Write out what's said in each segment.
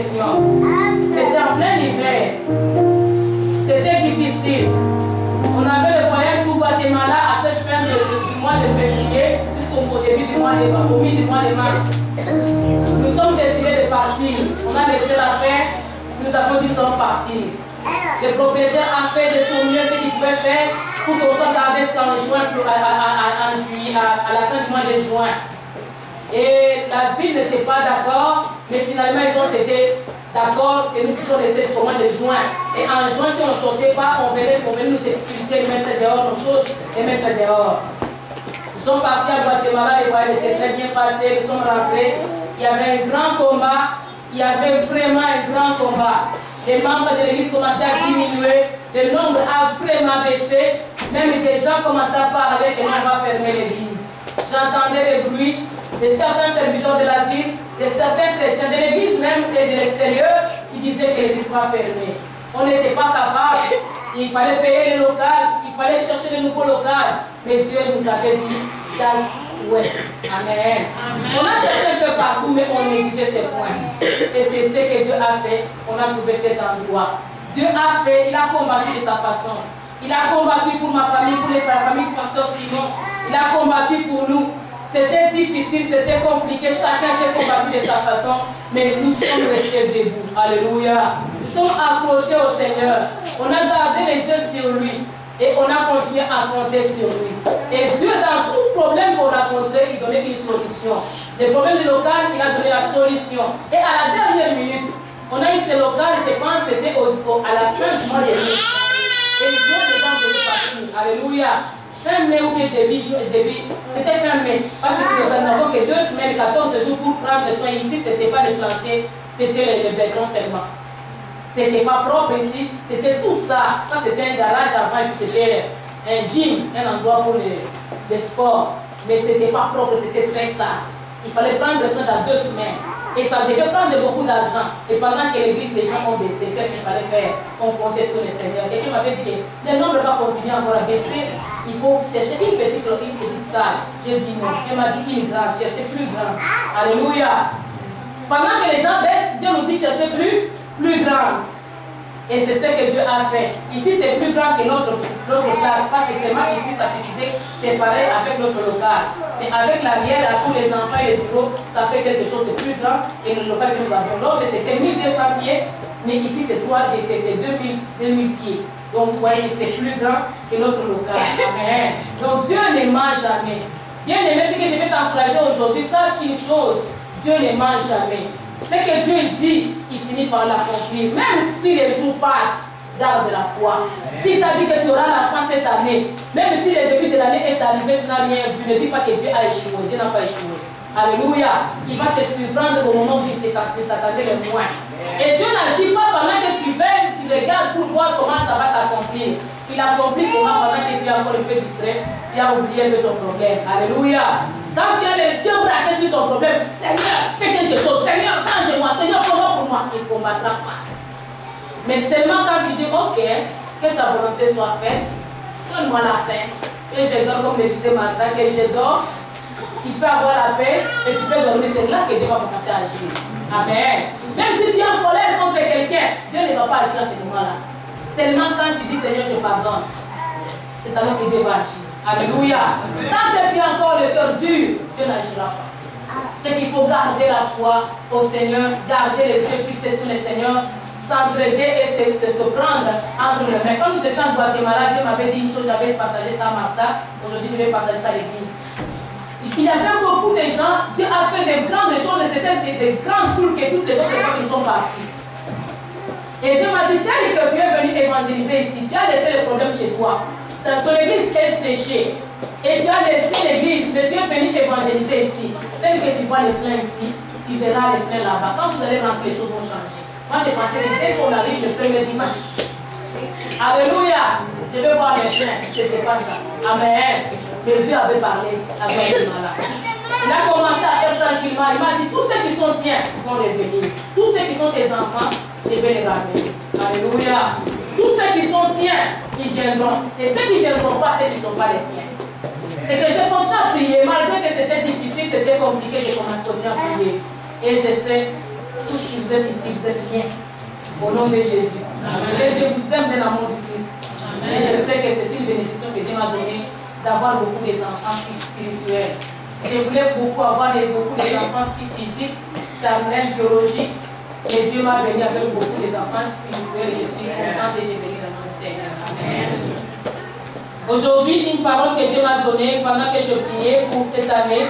étions. C'était en plein hiver. C'était difficile. On avait le voyage pour Guatemala à cette fin du mois de février jusqu'au début du mois de mars. Nous sommes décidés de partir. On a laissé l'affaire. Nous avons dit nous allons partir. Le propriétaire a fait de son mieux ce qu'il pouvait faire pour qu'on soit gardé jusqu'en juin, à la fin du mois de juin. Et la ville n'était pas d'accord, mais finalement ils ont été d'accord que nous puissions rester jusqu'au mois de juin. Et en juin, si on ne sortait pas, on venait nous expulser, mettre dehors nos choses et mettre dehors. Nous sommes partis à Guatemala, les voyages étaient très bien passés, nous sommes rentrés. Il y avait un grand combat, il y avait vraiment un grand combat. Les membres de l'église commençaient à diminuer, le nombre a vraiment baissé, même des gens commençaient à parler que l'on va fermer l'église. J'entendais le bruit de certains serviteurs de la ville, de certains chrétiens de l'église même et de l'extérieur qui disaient que l'église va fermer. On n'était pas capable, il fallait payer les locales, il fallait chercher de nouveaux locales, mais Dieu nous avait dit dans l'ouest. Amen. On a cherché un peu partout, mais on négligeait ces points. Et c'est ce que Dieu a fait, on a trouvé cet endroit. Dieu a fait, il a combattu de sa façon. Il a combattu pour ma famille, pour la famille du pasteur Simon. Il a combattu pour nous. C'était difficile, c'était compliqué, chacun s'est combattu de sa façon, mais nous sommes restés debout. Alléluia. Nous sommes accrochés au Seigneur. On a gardé les yeux sur lui et on a continué à compter sur lui. Et Dieu, dans tout problème qu'on a rencontré, il donnait une solution. Les problèmes de local, il a donné la solution. Et à la dernière minute, on a eu ce local, je pense que c'était à la fin du mois de mai. Et Dieu les a donné partout. Alléluia. Fin mai ou bien début, c'était fin mai. Parce que nous n'avons que 2 semaines, 14 jours pour prendre soin. Ici, ce n'était pas le plancher, c'était le béton seulement. C'était pas propre ici, c'était tout ça. Ça, c'était un garage avant, et puis c'était un gym, un endroit pour les sports. Mais c'était pas propre, c'était très sale. Il fallait prendre soin dans 2 semaines. Et ça devait prendre beaucoup d'argent. Et pendant que l'église, les gens ont baissé, qu'est-ce qu'il fallait faire? On comptait sur le Seigneur. Quelqu'un m'avait dit que le nombre va continuer encore à baisser. Il faut chercher une petite salle. J'ai dit non. Dieu m'a dit une grande, cherchez plus grande. Alléluia. Pendant que les gens baissent, Dieu nous dit cherchez plus grande. Et c'est ce que Dieu a fait. Ici, c'est plus grand que notre place. Parce que seulement ici, ça suffisait séparé avec notre local. Mais avec l'arrière, à tous les enfants et les bureaux, ça fait quelque chose de plus grand que le local que nous avons. L'autre, c'était 1200 pieds. Mais ici, c'est 2000 pieds. Donc, vous voyez, c'est plus grand que notre local. Amen. Donc, Dieu ne ment jamais. Bien aimé, ce que je vais t'encourager aujourd'hui, sache une chose. Dieu ne ment jamais. Ce que Dieu dit, il finit par l'accomplir. Même si les jours passent, garde la foi. S'il t'a dit que tu auras la fin cette année, même si le début de l'année est arrivé, tu n'as rien vu, ne dis pas que Dieu a échoué. Dieu n'a pas échoué. Alléluia. Il va te surprendre au moment où tu t'attendais le moins. Et Dieu n'agit pas pendant que tu veilles, tu regardes pour voir comment ça va s'accomplir. Il accomplit seulement pendant que tu es encore un peu distrait, tu as oublié un peu ton problème. Alléluia. Quand tu as les yeux braqués sur ton problème, Seigneur, fais quelque chose. Seigneur, venge-moi. Seigneur, combat pour moi. Il ne combattra pas. Mais seulement quand tu dis, ok, que ta volonté soit faite, donne-moi la paix. Et je dors, comme le disait Martha, que je dors. Tu peux avoir la paix et tu peux dormir. C'est là que Dieu va commencer à agir. Amen. Même si tu es en colère contre quelqu'un, Dieu ne va pas agir à ce moment-là. Seulement quand tu dis, Seigneur, je pardonne, c'est alors que Dieu va agir. Alléluia. Tant que tu as encore le cœur dur, Dieu n'agira pas. C'est qu'il faut garder la foi au Seigneur, garder les yeux fixés sur le Seigneur, s'entraider et se prendre entre les mains. Quand nous étions en Guatemala, Dieu m'avait dit une chose, j'avais partagé ça à Martha. Aujourd'hui, je vais partager ça à l'église. Il y avait beaucoup de gens, Dieu a fait des grandes choses, et c'était des grandes foules que toutes les autres gens qui sont partis. Et Dieu m'a dit, tel que tu es venu évangéliser ici, tu as laissé le problème chez toi. Ton église est séchée. Et tu as laissé l'église, mais tu es venu évangéliser ici. Tel que tu vois les pleins ici, tu verras les pleins là-bas. Quand vous allez rentrer, les choses vont changer. Moi, j'ai pensé que dès qu'on arrive le premier dimanche, alléluia, je vais voir les pleins. C'était pas ça. Amen. Mais Dieu avait parlé à Guatemala. Il a commencé à faire tranquillement. Il m'a dit, tous ceux qui sont tiens vont revenir. Tous ceux qui sont tes enfants, je vais les ramener. Alléluia. Tous ceux qui sont tiens, ils viendront. Et ceux qui ne viendront pas, ceux qui ne sont pas les tiens. C'est que je continue à prier. Malgré que c'était difficile, c'était compliqué, je continue à prier. Et je sais tous qui vous êtes ici, vous êtes bien. Au nom de Jésus. Amen. Et je vous aime de l'amour du Christ. Amen. Et je sais que c'est une bénédiction que Dieu m'a donnée d'avoir beaucoup d'enfants spirituels. Je voulais beaucoup avoir beaucoup d'enfants physiques, charnels, biologiques. Mais Dieu m'a béni avec beaucoup d'enfants spirituels. Je suis contente et j'ai béni dans mon Seigneur. Amen. Aujourd'hui, une parole que Dieu m'a donnée pendant que je priais pour cette année.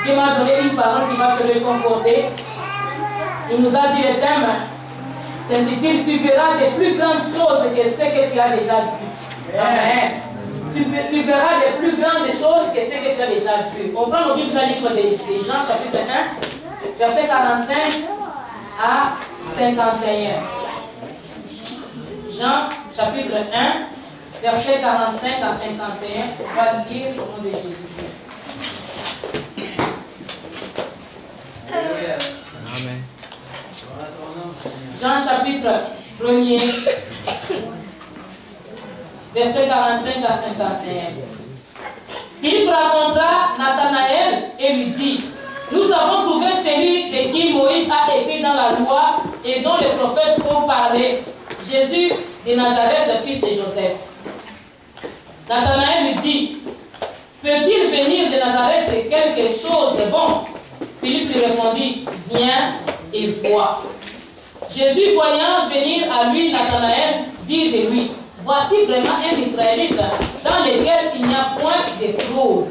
Dieu m'a donné une parole qui va te réconforter. Il nous a dit le thème s'intitule « Tu verras de plus grandes choses que ce que tu as déjà vu. » Amen. Tu verras de plus grandes choses que ce que tu as déjà vu. On prend nos Bibles dans le livre de Jean, chapitre 1, verset 45 à 51. Jean, chapitre 1, verset 45 à 51. On va lire au nom de Jésus-Christ. Amen. Jean chapitre 1er, verset 45 à 51. Philippe rencontra Nathanaël et lui dit, nous avons trouvé celui de qui Moïse a écrit dans la loi et dont les prophètes ont parlé, Jésus de Nazareth, le fils de Joseph. Nathanaël lui dit, peut-il venir de Nazareth quelque chose de bon? Philippe lui répondit, viens et vois. Jésus, voyant venir à lui Nathanaël, dit de lui, voici vraiment un Israélite dans lequel il n'y a point de fraude.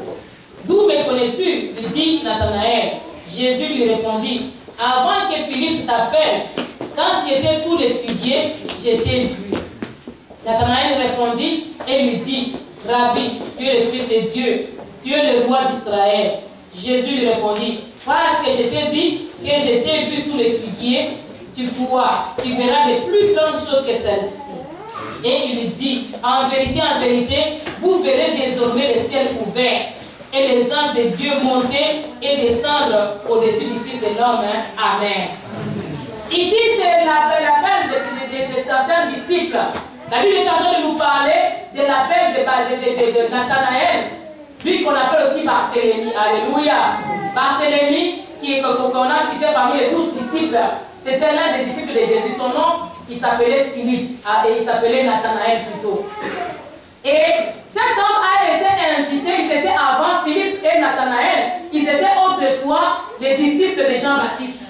D'où me connais-tu? Lui dit Nathanaël. Jésus lui répondit, avant que Philippe t'appelle, quand tu étais sous les figuiers, je t'ai vu. Nathanaël répondit et lui dit, Rabbi, tu es le Fils de Dieu, tu es le roi d'Israël. Jésus lui répondit, parce que je t'ai dit que je t'ai vu sous les figuiers, tu crois, tu verras de plus grandes choses que celles-ci. Et il lui dit, en vérité, vous verrez désormais le ciel ouvert et les anges de Dieu monter et descendre au-dessus du Fils de l'homme. Amen. Ici, c'est l'appel de certains disciples. La Bible est en train de nous parler de l'appel de Nathanaël, lui qu'on appelle aussi Barthélemy. Alléluia. Barthélemy, qu'on a cité parmi les 12 disciples, c'était l'un des disciples de Jésus. Son nom, il s'appelait Philippe, et il s'appelait Nathanaël plutôt. Et cet homme a été invité, c'était avant Philippe et Nathanaël. Ils étaient autrefois les disciples de Jean-Baptiste.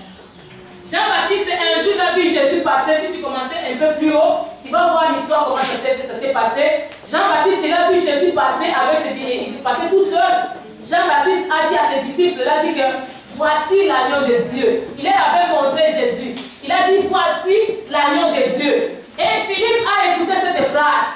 Jean-Baptiste, un jour, il a vu Jésus passer. Si tu commençais un peu plus haut, tu vas voir l'histoire, comment ça s'est passé. Jean-Baptiste, il a vu Jésus passer il passait tout seul. Jean-Baptiste a dit à ses disciples, il a dit que voici l'agneau de Dieu. Il avait montré Jésus. Il a dit voici l'agneau de Dieu. Et Philippe a écouté cette phrase.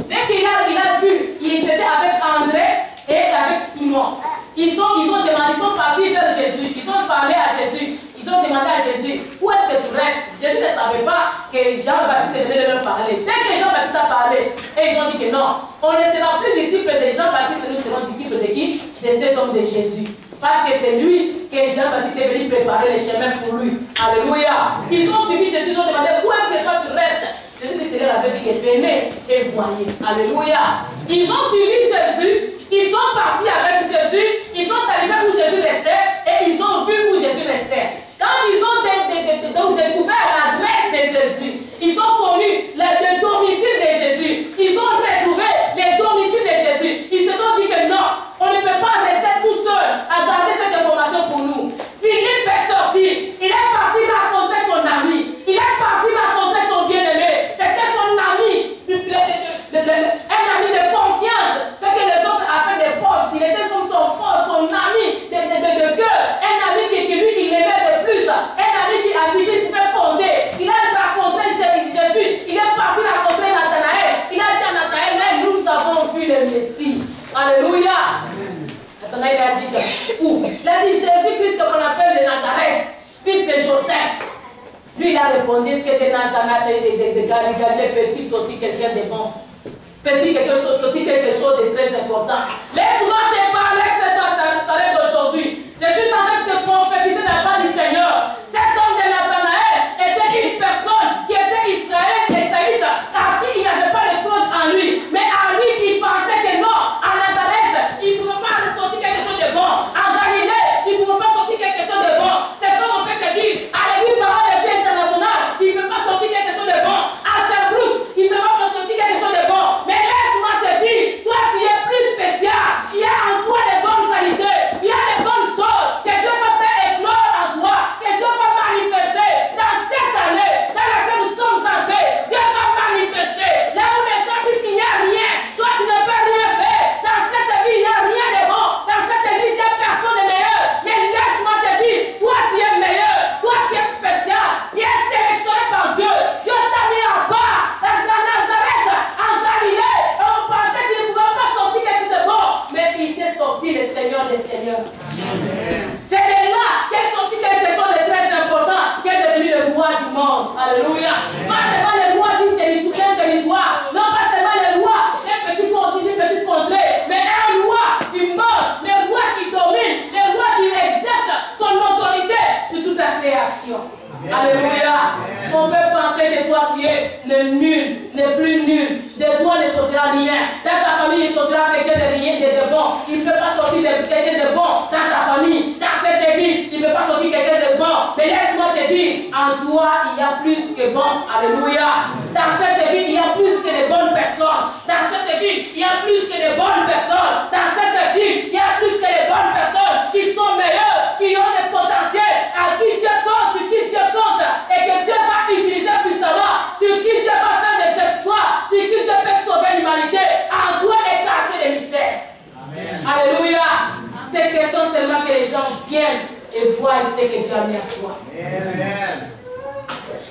Dès qu'il a vu, ils étaient avec André et avec Simon. Ils sont partis vers Jésus. Ils ont parlé à Jésus. Ils ont demandé à Jésus, où est-ce que tu restes? Jésus ne savait pas que Jean-Baptiste venait de leur parler. Dès que Jean-Baptiste a parlé, et ils ont dit que non, on ne sera plus disciples de Jean-Baptiste, nous serons disciples de qui? De cet homme de Jésus. Parce que c'est lui que Jean-Baptiste est venu préparer le chemin pour lui. Alléluia. Ils ont suivi Jésus, ils ont demandé, où est-ce que toi tu restes? Jésus dit, Seigneur avait dit que venez et voyez. Alléluia. Ils ont suivi Jésus, ils sont partis avec Jésus, ils sont arrivés où Jésus restait et ils ont vu où Jésus restait. Quand ils ont découvert l'adresse de Jésus, ils ont connu le domicile de Jésus, ils ont retrouvé le domicile de Jésus. Ils se sont dit que non, on ne peut pas rester tout seul à garder cette information pour nous. Philippe est sorti, il est parti raconter son ami, il est parti raconter son bien-aimé. C'était son ami, un ami de confiance, ce que les autres appellent des potes. Il était comme son pote, son ami de cœur, un ami qui lui, il l'aimait de plus, un ami à qui il pouvait compter. Il a raconté Jésus, il est parti raconter Nathanaël. Il a dit à Nathanaël, nous avons vu le Messie. Alléluia. Nathanaël a dit où? Il a dit Jésus-Christ qu'on appelle de Nazareth, fils de Joseph. Lui, il a répondu, est-ce que de Galilée petit sortit quelqu'un de bon? Petit sortit quelque chose de très important. Laisse-moi te parler cette soirée d'aujourd'hui. Je suis en train de te prophétiser de la part du Seigneur. Cet homme de Nathanaël était une personne qui était israélite, à qui il n'y avait pas de fraude en lui. Mais à lui, il pensait que non, à Nazareth, il ne pouvait pas sortir quelque chose de bon. À Galilée, il ne pouvait pas sortir quelque chose de bon. C'est comme on peut te dire, à l'église, parole de Dieu. Seigneur. C'est de là qu'est sorti quelque chose de très important qui est devenu le roi du monde. Alléluia. Pas seulement le roi d'un territoire. Non, pas seulement le roi d'un petit contrée, mais un roi du monde. Le roi qui domine, le roi qui exerce son autorité sur toute la création. Alléluia. On peut penser que toi tu es le nul, le plus nul. De toi ne sortira rien. Dans ta famille, il sortira quelqu'un de rien, de bon. Il ne peut pas sortir quelqu'un de bon dans ta famille. Dans cette église, il ne peut pas sortir quelqu'un de bon. Mais laisse-moi te dire, en toi, il y a plus que bon. Alléluia. Dans cette ville, il y a plus que de bonnes personnes. Dans cette ville, il y a plus que de bonnes personnes. Dans cette ville, il y a plus que de bonnes personnes qui sont meilleures, qui ont des potentiels, à qui Dieu compte, sur qui Dieu compte, et que Dieu va utiliser puissamment, sur qui Dieu va faire des exploits, sur qui Dieu peut sauver l'humanité. En toi est caché les mystères. Amen. Alléluia. C'est question seulement que les gens viennent et voient ce que Dieu a mis à toi. Amen.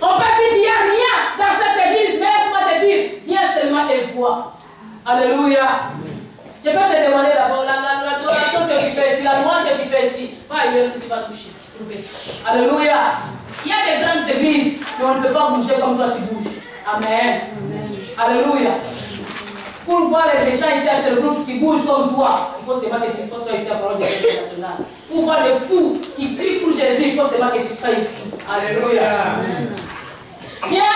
On peut dire qu'il n'y a rien dans cette église, mais laisse-moi te dire, viens seulement et vois. Alléluia. Je peux te demander d'abord l'adoration que tu fais ici, la louange que tu fais ici. Pas ailleurs si tu vas toucher. Alléluia. Il y a des grandes églises, mais on ne peut pas bouger comme toi tu bouges. Amen. Alléluia. Pour voir les gens ici à Sherbrooke qui bougent comme toi, il faut seulement que tu sois ici à parole de l'Église nationale. Pour voir les fous qui crient pour Jésus, il faut seulement que tu sois ici. Alléluia. Viens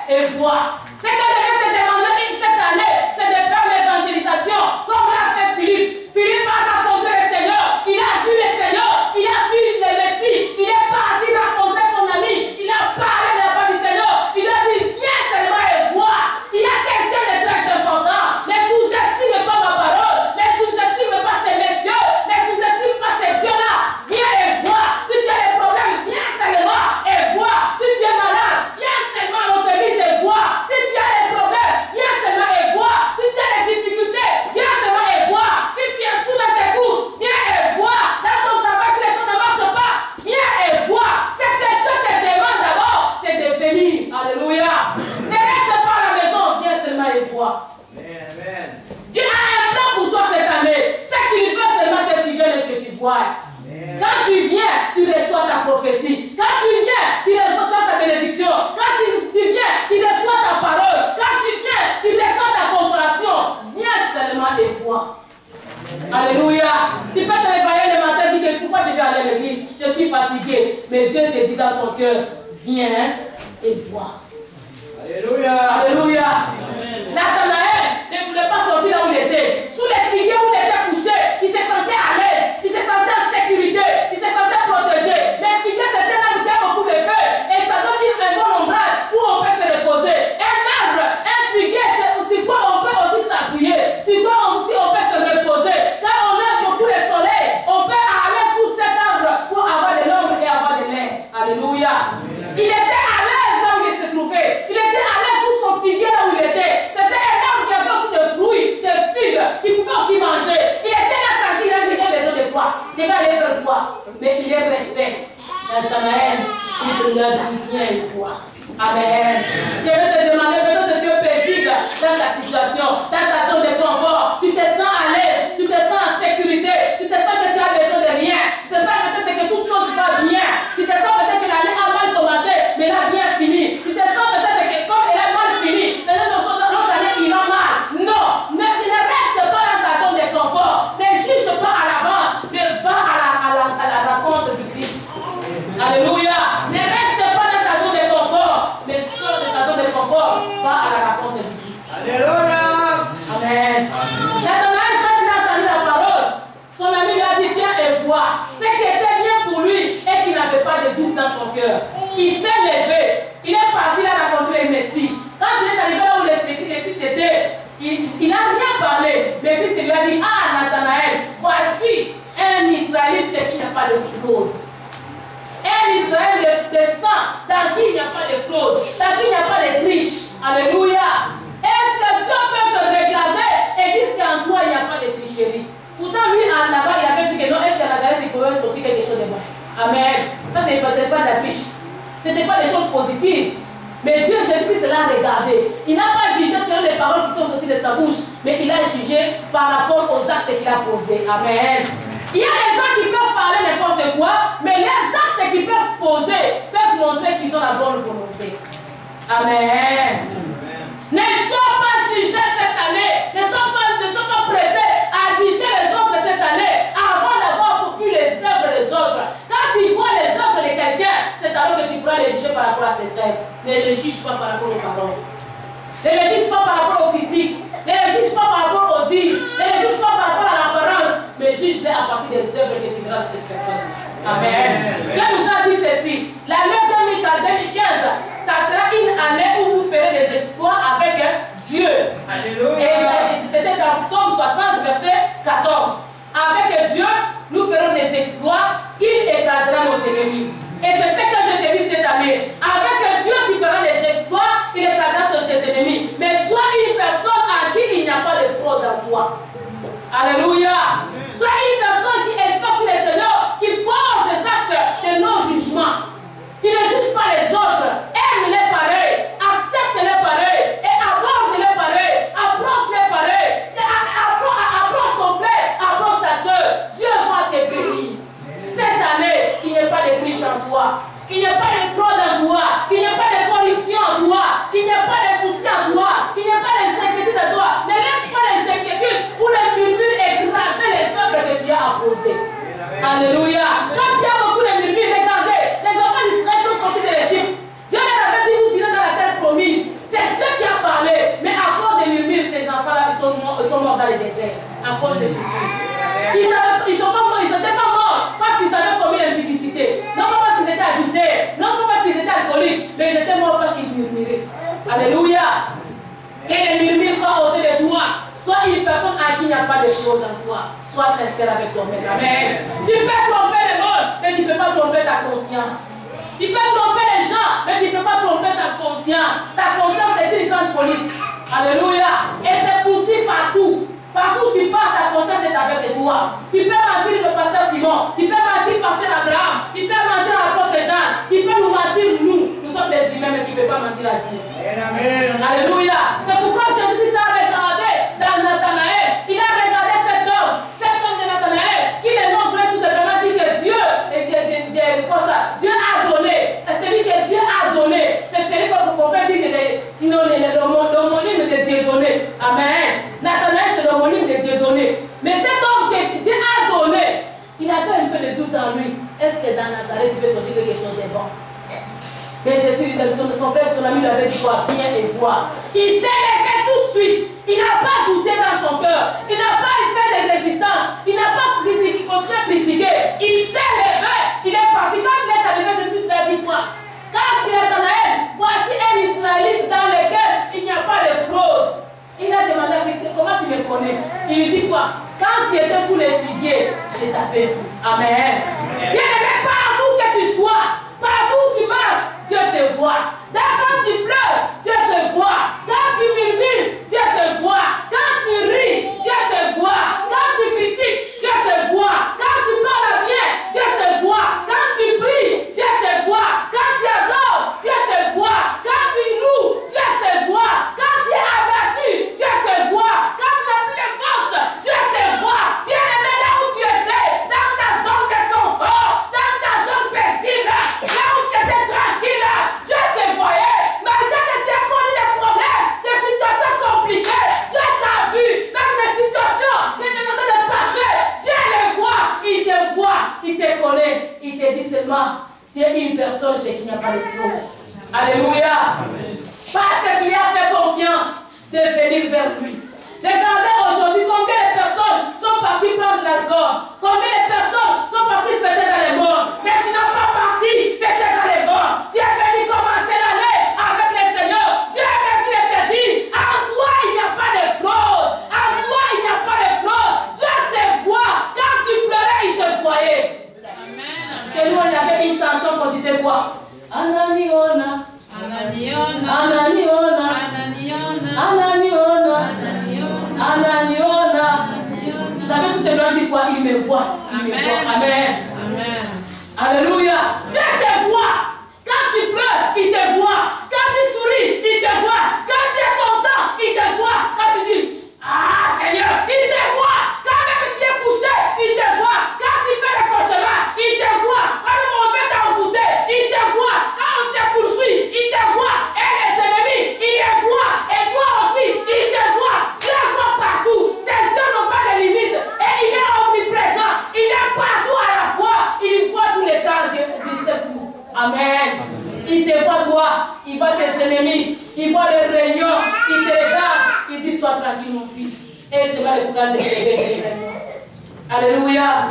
et vois. Ce que je vais te demander cette année, c'est de faire l'évangélisation comme l'a fait Philippe. Philippe a rencontré le Seigneur, il a vu le Seigneur, il a vu le Messie, il est parti rencontrer son ami, il a parlé de la part du Seigneur, il a dit viens seulement et vois. Il y a quelqu'un de très important. Ne sous-estime pas ma parole, ne sous-estime pas ces messieurs, ne sous-estime pas ces dieux-là. Viens et vois. Si tu as des problèmes, viens seulement et vois. Si tu es malade, viens seulement à notre église et vois. Si tu as des problèmes, viens seulement et vois. Si tu as des difficultés, viens seulement et vois. Si tu échoues dans tes cours, viens et vois. Dans ton travail, si les choses ne marchent pas, viens et vois. Ce que Dieu te demande d'abord, c'est de venir. Alléluia. Ne reste pas à la maison, viens seulement et vois. Amen. Dieu a un plan pour toi cette année. Ce qu'il veut seulement que tu viennes et que tu vois. Quand tu viens, tu reçois ta prophétie. Quand tu viens, tu reçois ta bénédiction. Quand tu viens, tu reçois ta parole. Quand tu viens, tu reçois ta consolation. Viens seulement et vois. Alléluia. Tu peux te réveiller le matin et dire pourquoi je vais aller à l'église? Je suis fatigué. Mais Dieu te dit dans ton cœur, viens et vois. Alléluia. Alléluia. Nathanaël ne voulait pas sortir là où il était. Sous les figuiers où il était couché, il se sentait à l'aise, il se sentait en sécurité, il se sentait protégé. Les figuiers, c'était un arbre qui a beaucoup de feuilles et ça donne un bon ombrage où on peut se reposer. Un arbre, un figuier, c'est sur quoi on peut aussi s'appuyer, sur quoi aussi on peut se reposer. Quand on a beaucoup de soleil, on peut aller sous cet arbre pour avoir de l'ombre et avoir de l'air. Alléluia. Il était à l'aise là où il se trouvait. Il était à l'aise sous son figuier là où il était. C'était un arbre qui avait aussi des fruits, des figues, qui pouvait aussi manger. Il était là tranquille, il a dit j'ai besoin de quoi? Je vais aller faire quoi? Mais il est resté. Nathanaël, il te l'a dit, viens une fois. Amen. Je vais te demander peut-être de Dieu paisible dans ta situation, dans ta zone de confort. Tu te sens à l'aise, tu te sens en sécurité, tu te sens que tu as besoin de rien, tu te sens peut-être que toutes choses vont bien, tu te sens peut-être que l'année a mal commencé, mais elle a bien fini. Tu te sens peut-être que comme elle a mal fini, peut-être que l'autre année il va mal. Non, ne reste pas dans ta zone de confort, ne juge pas à l'avance, mais va à la rencontre du Christ. Alléluia. Ne reste pas dans ta zone de confort, mais sors de ta zone de confort, va à la rencontre du Christ. Alléluia. Amen. Nathanaël, quand il a entendu la parole, son ami lui a dit viens et vois. Ce qui était bien pour lui et qu'il n'avait pas de doute dans son cœur. Il s'est levé, il est parti là rencontrer le Messie. Quand il est arrivé là où l'Église était, il n'a rien parlé. L'Église lui a dit ah Nathanaël, voici un Israélite chez qui il n'y a pas de fraude. Un Israël de sang dans qui il n'y a pas de fraude, dans qui il n'y a pas de triche. Alléluia. Est-ce que Dieu peut te regarder et dire qu'en toi il n'y a pas de tricherie? Pourtant lui en là-bas il avait dit que non, est-ce que Nazareth il pouvait sortir quelque chose de bon? Amen. Ça c'est peut-être pas de la triche. Ce n'était pas des choses positives. Mais Dieu Jésus-Christ l'a regardé. Il n'a pas jugé selon les paroles qui sont sorties de sa bouche, mais il a jugé par rapport aux actes qu'il a posés. Amen. Il y a des gens qui peuvent parler n'importe quoi, mais les actes qu'ils peuvent poser peuvent montrer qu'ils ont la bonne volonté. Amen. Ne sois pas jugés cette année, ne sois pas pressés à juger les autres cette année avant d'avoir vu les œuvres des autres. Quand tu vois les œuvres de quelqu'un, c'est alors que tu pourras les juger par rapport à ses œuvres. Ne les juge pas par rapport aux paroles. Ne les juge pas par rapport aux critiques. Ne les juge pas par rapport aux dits. Ne les juge pas par rapport à l'apparence. Mais juge-les à partir des œuvres que tu verras de cette personne. Amen. Dieu nous a dit ceci. L'année 2015, ça sera une année où vous ferez des exploits avec Dieu. Alléluia. Et c'était dans Psaume 60, verset 14. Avec Dieu, nous ferons des exploits. Il écrasera nos ennemis. Et c'est ce que je te dis cette année. Avec Dieu, tu feras des exploits. Il écrasera tes ennemis. Mais sois une personne en qui il n'y a pas de fraude en toi. Alléluia. Sois une personne qui espère sur le Seigneur, qui porte des actes de non-jugement. Tu ne juges pas les autres. Aime-les pareil. Accepte-les pareil. Et aborde-les pareil. Approche-les pareil. Approche ton frère. Approche ta soeur. Dieu va te bénir. Cette année, qu'il n'y ait pas de triche en toi. Qu'il n'y ait pas de fraude en toi. Qu'il n'y ait pas de corruption en toi. Qu'il n'y ait pas de soucis en toi. Qu'il n'y ait pas d'inquiétude en toi. Ne laisse pas les inquiétudes ou les murmures écraser les œuvres que tu as apposées. Alléluia. Quand il y a beaucoup de murmures, regardez, les enfants d'Israël sont sortis de l'Égypte. Dieu leur avait dit, vous irez dans la terre promise. C'est Dieu qui a parlé. Mais à cause des murmures, ces enfants-là, ils sont morts dans le désert. À cause des murmures. Ils n'étaient pas morts parce qu'ils avaient commis l'impudicité. Non pas parce qu'ils étaient adultères. Non pas parce qu'ils étaient alcooliques. Mais ils étaient morts parce qu'ils murmuraient. Alléluia. Que les murmures soient ôtés de toi. Sois une personne à qui il n'y a pas de fraude en toi. Sois sincère avec toi-même. Amen. Tu peux tromper le monde, mais tu ne peux pas tromper ta conscience. Tu peux tromper les gens, mais tu ne peux pas tromper ta conscience. Ta conscience est une grande police. Alléluia. Elle te poursuit partout. Partout où tu pars, ta conscience est avec toi. Tu peux mentir le pasteur Simon. Tu peux mentir le pasteur Abraham. Tu peux mentir à l'apôtre Jean. Tu peux nous mentir nous. Nous sommes des humains, mais tu ne peux pas mentir à Dieu. Amen. Alléluia. C'est pourquoi Jésus-Christ a regardé dans Nathanaël. Il a regardé cet homme de Nathanaël, qui le nom vrai tout simplement dit que Dieu, Dieu a donné. Et celui que Dieu a donné, c'est celui qu'on peut dire que sinon l'homonyme de Dieu donné. Amen. Nathanaël, c'est l'homonyme de Dieu donné. Mais cet homme que Dieu a donné, il avait un peu de doute en lui. Est-ce que dans Nazareth, il peut sortir quelque chose de bon? Mais Jésus, son frère, son ami lui avait dit quoi? Viens et voir. Il s'est levé tout de suite. Il n'a pas douté dans son cœur. Il n'a pas fait de résistance. Il n'a pas critiqué, continué à critiquer. Il s'est levé. Il est parti. Quand il est arrivé, Jésus lui a dit quoi? Quand il est en Naël, voici un Israélite dans lequel il n'y a pas de fraude. Il a demandé à Christ, comment tu me connais? Il lui dit quoi? Quand tu étais sous les figuiers, je t'avais vu. Amen. Bien-aimé, partout que tu sois, partout où tu marches, Dieu te voit. Quand tu pleures, Dieu te voit. Quand tu murmures, Dieu te voit. Quand tu ris, Dieu te voit. Quand tu critiques, Dieu te voit. Quand tu parles bien, Dieu te voit. Quand tu pries, Dieu te voit. Quand tu adores, Dieu te voit. Quand tu loues, Dieu te voit. Quand tu es abattu, Dieu te voit. Quand tu n'as plus de force, Dieu te voit. Bien-aimé, là où tu étais, dans ta zone de confort, dans ta zone paisible, là où tu étais tranquille, Dieu te voyait. Malgré que tu as connu des problèmes, des situations compliquées, Dieu t'a vu. Même les situations que tu es en train de passer, Dieu les voit. Il te voit, il te connaît, il te dit seulement, tu es une personne chez qui il n'y a pas de fraude. Alléluia. Parce que tu lui as fait confiance de venir vers lui. Regardez aujourd'hui combien de personnes sont parties prendre l'alcool. Combien de personnes sont parties fêter dans les morts. Mais tu n'as pas parti fêter dans les morts. Tu es venu commencer l'année avec le Seigneur. Dieu m'a dit et te dit, en toi il n'y a pas de fraude. En toi il n'y a pas de fraude. Dieu te voit. Quand tu pleurais, il te voyait. Amen. Chez nous, il y avait une chanson qu'on disait quoi? Ananiona. Ananiona. Ananiona. Ananiona. Ananiona. Vous savez tout simplement dit quoi? Il me voit. Il me voit. Amen. Amen. Alléluia. Dieu te voit. Quand tu pleures, il te voit. Quand tu souris, il te voit. Quand tu es content, il te voit. Quand tu dis, ah Seigneur, il te voit. Quand même tu es couché, il te voit. Quand grâce de s'élever vers moi. Alléluia.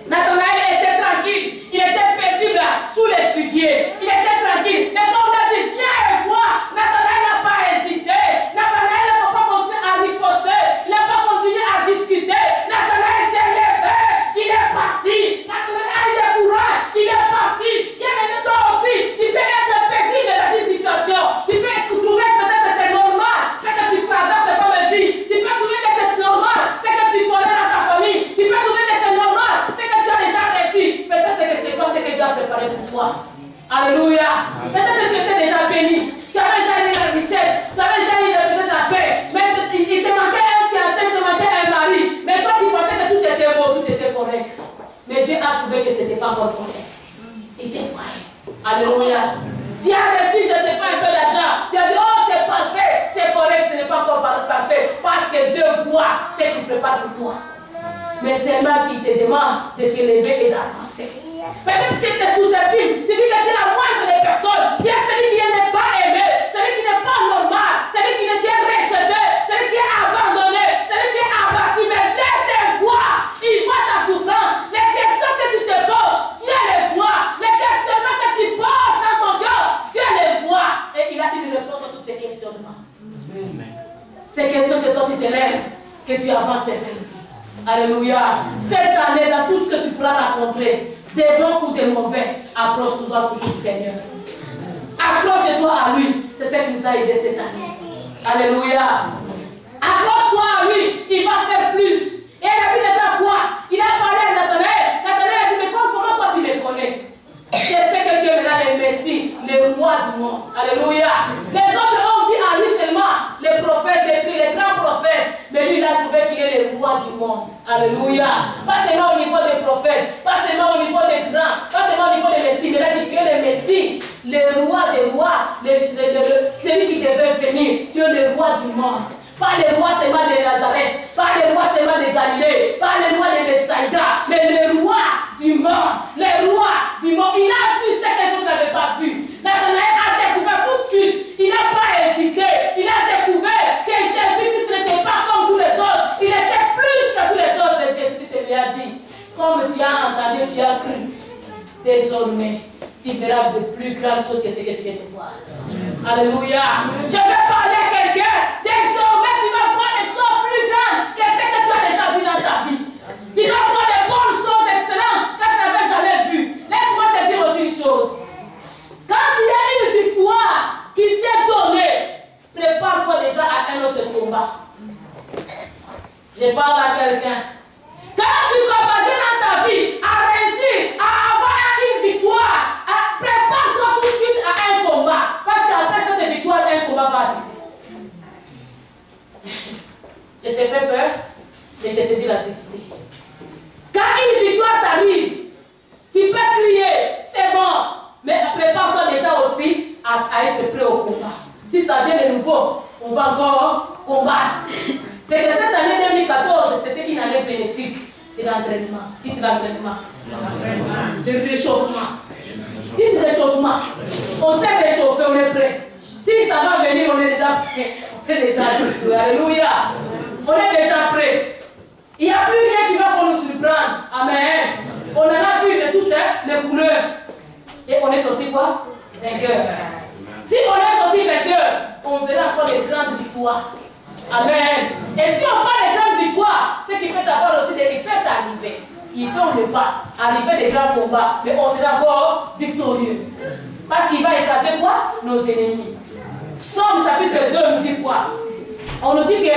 Nathanaël était tranquille, il était paisible sous les figuiers, il était tranquille. Mais quand on a dit viens et vois, Nathanaël n'a pas hésité. Nathanaël n'a pas continué à riposter, il n'a pas continué à discuter. Nathanaël s'est levé, il est parti. Nathanaël a eu le courage, il est parti. Bien aimé, toi aussi, tu peux être paisible dans une situation. Tu peux trouver peut-être que c'est normal, c'est que tu traverses comme une vie. Tu peux trouver que c'est normal, c'est que tu connais dans ta famille. Tu peux trouver que c'est normal, c'est que tu as déjà réussi. Peut-être que c'est pas ce que Dieu a préparé pour toi. Alléluia. Peut-être que tu étais déjà béni. Tu avais déjà eu la richesse. Tu avais déjà eu la paix. Mais il te manquait un fiancé, il te manquait un mari. Mais toi, tu pensais que tout était beau, tout était correct. Mais Dieu a trouvé que ce n'était pas encore correct. Il te voyait. Alléluia. Tu as reçu, je ne sais pas, un peu d'argent. Tu as dit, oh, c'est parfait, c'est correct, ce n'est pas encore parfait. Parce que Dieu voit ce qu'il prépare pour toi. Mais c'est là qu'il te demande de te lever et d'avancer. Peut-être que tu es susceptible, tu dis que tu es la moindre des personnes, tu es celui qui n'est pas aimé, celui qui n'est pas normal, celui qui est rejeté, celui qui est abandonné, celui qui est abattu. Mais Dieu te voit, il voit ta souffrance. Les questions que tu te poses, Dieu les voit. Les questionnements que tu poses dans ton cœur, Dieu les voit. Et il a une réponse à tous ces questionnements. Ces questions que toi tu te lèves, que tu avances vers lui. Alléluia. Cette année, dans tout ce que tu pourras rencontrer, des bons ou des mauvais, approche-toi toujours du Seigneur. Accroche-toi à lui. C'est ce qui nous a aidé cette année. Alléluia. Accroche-toi à lui. Il va faire plus. Et la Bible dit quoi? Il a parlé à Nathanaël. Nathanaël a dit, mais comment toi tu me connais? Je sais que tu es maintenant le Messie, le roi du monde. Alléluia. Les autres ont vu en lui seulement les prophètes, les grands prophètes. Mais lui, il a trouvé qu'il est le roi du monde. Alléluia. Pas seulement au niveau des prophètes, pas seulement au niveau des grands, pas seulement au niveau des Messies. Mais là, tu es le Messie, le roi des rois, celui qui devait venir. Tu es le roi du monde. Pas le roi seulement de Nazareth, pas le roi seulement de Galilée, pas le roi de Bethsaïda, mais le roi du monde, le roi du monde. Il a vu ce que les autres n'avaient pas vu. Nathanaël a découvert tout de suite, il n'a pas hésité, il a découvert que Jésus-Christ n'était pas comme tous les autres, il était plus que tous les autres. Et Jésus-Christ lui a dit, comme tu as entendu, tu as cru, désormais, tu verras de plus grandes choses que ce que tu viens de voir. Alléluia. Je vais parler à quelqu'un. Désormais, tu vas voir des choses plus grandes que ce que tu as déjà vu dans ta vie. Tu vas voir des bonnes choses excellentes que tu n'avais jamais vues. Laisse-moi te dire aussi une chose. Quand il y a une victoire qui t'est donnée, prépare-toi déjà à un autre combat. Je parle à quelqu'un. Quand tu commences dans ta vie à réussir, à avoir une victoire, prépare-toi tout de suite à un combat. Parce qu'après cette victoire, un combat va arriver. Je t'ai fait peur, mais je te dis la vérité. Quand une victoire t'arrive, tu peux crier, c'est bon, mais prépare-toi déjà aussi à être prêt au combat. Si ça vient de nouveau, on va encore combattre. C'est que cette année 2014, c'était une année bénéfique de l'entraînement. Dites l'entraînement. Le réchauffement. Dites réchauffement. On s'est réchauffé, on est prêt. Si ça va venir, on est déjà prêt. On est déjà prêt. Alléluia. On est déjà prêt. Il n'y a plus rien qui va nous surprendre. Amen. On en a vu de toutes les couleurs. Et on est sorti quoi? Vainqueur. Si on est sorti vainqueur, on verra encore des grandes victoires. Amen. Et si on parle de grandes victoires, ce qui peut avoir aussi, il peut arriver. Il peut ou ne pas arriver des grands combats, mais on sera encore victorieux. Parce qu'il va écraser quoi? Nos ennemis. Psaume chapitre 2 nous dit quoi? On nous dit que,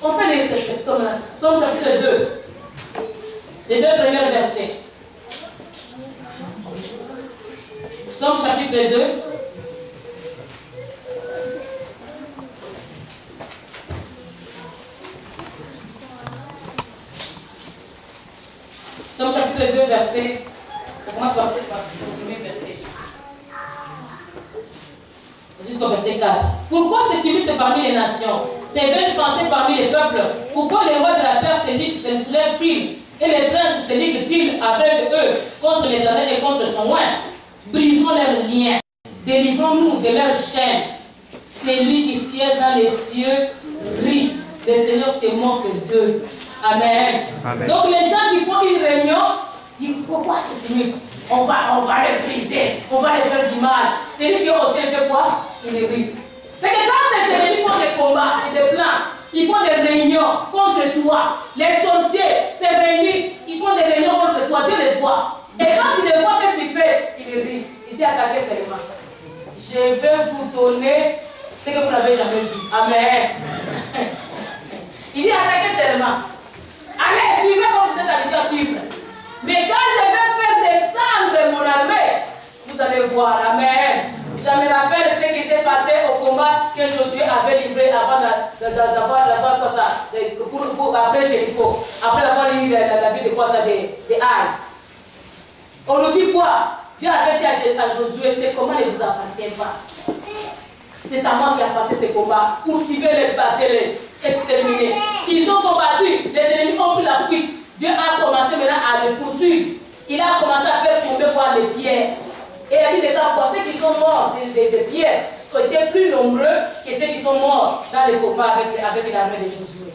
on peut lire ce psaume-là. Psaume chapitre 2. Les deux premiers versets. Psaume chapitre 2. Psaume chapitre 2, verset. On commence par le premier verset. Jusqu'au verset 4. Pourquoi se tumulte parmi les nations? Ces vaines pensées parmi les peuples? Pourquoi les rois de la terre se soulèvent-ils? Et les princes se liguent-ils avec eux contre l'Éternel et contre son oint? Brisons leurs liens. Délivrons-nous de leurs chaînes. Celui qui siège dans les cieux rit. Le Seigneur se moque d'eux. Amen. Amen. Donc les gens qui font une réunion, ils disent pourquoi c'est fini? On va les briser, on va les faire du mal. C'est lui qui a aussi fait quoi? Il rit. C'est que quand les ennemis font des combats et des plans, ils font des réunions contre toi. Les sorciers se réunissent, ils font des réunions contre toi. Dieu les voit. Et quand il les voit, qu'est-ce qu'il fait? Il rit. Il dit attaquez seulement. Je vais vous donner ce que vous n'avez jamais vu. Amen. Il dit attaquez seulement. Allez, suivez comme vous êtes habitués à suivre. Mais quand je vais faire descendre mon armée, vous allez voir. Amen. Je me rappelle ce qui s'est passé au combat que Josué avait livré avant d'avoir quoi ça, après Jéricho, après avoir eu la ville de quoi ça, des Haïs. On nous dit quoi? Dieu avait dit à Josué, ces combats ne vous appartiennent pas. C'est à moi qui appartient ces combats. Poursuivez-les, battez-les, exterminez. Ils ont combattu, les ennemis ont pris la fuite. Dieu a commencé maintenant à les poursuivre. Il a commencé à faire tomber voir les pierres. Et il a dit les temps, ceux qui sont morts des pierres étaient plus nombreux que ceux qui sont morts dans les combats avec l'armée de Josué.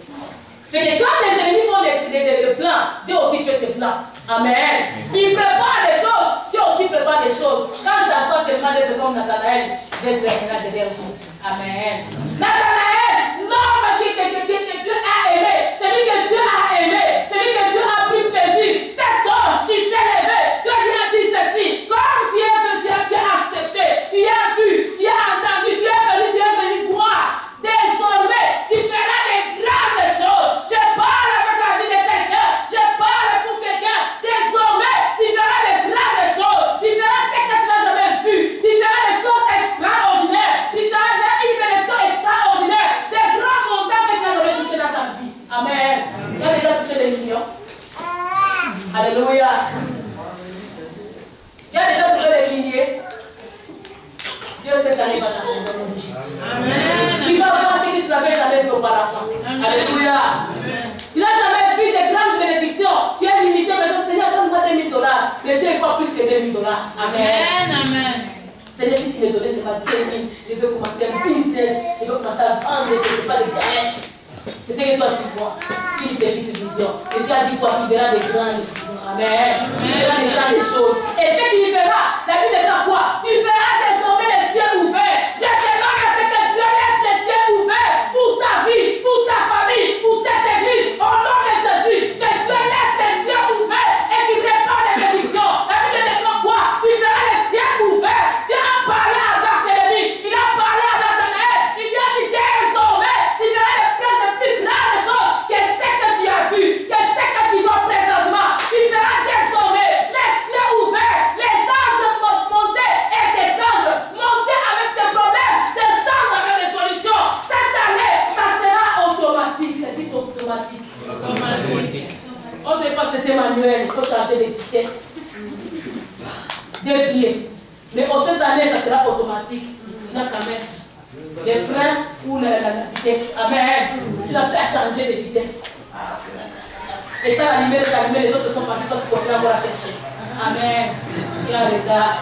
C'est que quand les ennemis font des plans, Dieu aussi fait ses plans. Amen. Il prépare des choses, Dieu aussi prépare des choses. Quand à toi seulement d'être comme Nathanaël, d'être derrière Jésus. Amen. Nathanaël, l'homme que Dieu a aimé, celui que Dieu a aimé, celui que Dieu a pris plaisir, cet homme, il s'est levé. Dieu lui a dit ceci, comme tu as accepté, tu as vu, tu as entendu, tu es venu voir. Désormais, tu feras des grandes choses. Je parle avec la vie de quelqu'un, je parle pour quelqu'un. Désormais, tu feras des grandes choses. Tu feras ce que tu n'as jamais vu. Tu feras des choses extraordinaires. Tu feras une bénédiction extraordinaire. Des grands montants que tu n'as jamais touché dans ta vie. Amen. Tu as déjà touché des millions. Alléluia. Tu as déjà touché des milliers. Dieu cette année va t'accompagner au nom de Jésus. Amen. Tu vas voir ce que tu n'avais jamais vu auparavant. Alléluia. Tu n'as jamais vu des grandes bénédictions. Tu es limité maintenant. Seigneur, donne-moi $2 000. Mais Dieu il faut plus que $2 000. Amen. Amen. Seigneur, si tu me donnais seulement 2 000, je vais commencer un business. Je vais commencer à vendre. Je ne sais pas de gagner. C'est ce que toi tu vois. Une petite vision. Et tu as dit quoi? Tu verras des grandes visions. Amen. Tu verras des grandes choses. Et ce qu'il verra, la Bible dit quoi? Tu verras désormais les cieux ouverts. Je demande à ce que Dieu laisse les cieux ouverts pour ta vie, pour ta famille, pour cette église. Au nom de Jésus, que Dieu laisse les cieux ouverts et qu'il répande les bénédictions. La Bible dit quoi? Tu verras les cieux ouverts. Dieu a parlé à Barthélemy. Il a parlé à Nathanaël. Il lui a dit désormais, tu verras les plus grandes choses que ce que tu as vu, que ce que tu vois présentement. Tu verras désormais les cieux ouverts, les anges monter et descendre, monter avec des problèmes, descendre avec des solutions. Cette année, ça sera automatique. Dites automatique. Automatique. Autrefois c'était manuel, il faut changer de vitesse. 2 pieds. Mais cette année, ça sera automatique. Tu n'as qu'à mettre les freins ou la vitesse. Amen. Tu n'as plus à changer de vitesse. Et quand la lumière est allumée, les autres sont partis, toi tu continues encore à chercher. Amen. Tiens, regarde.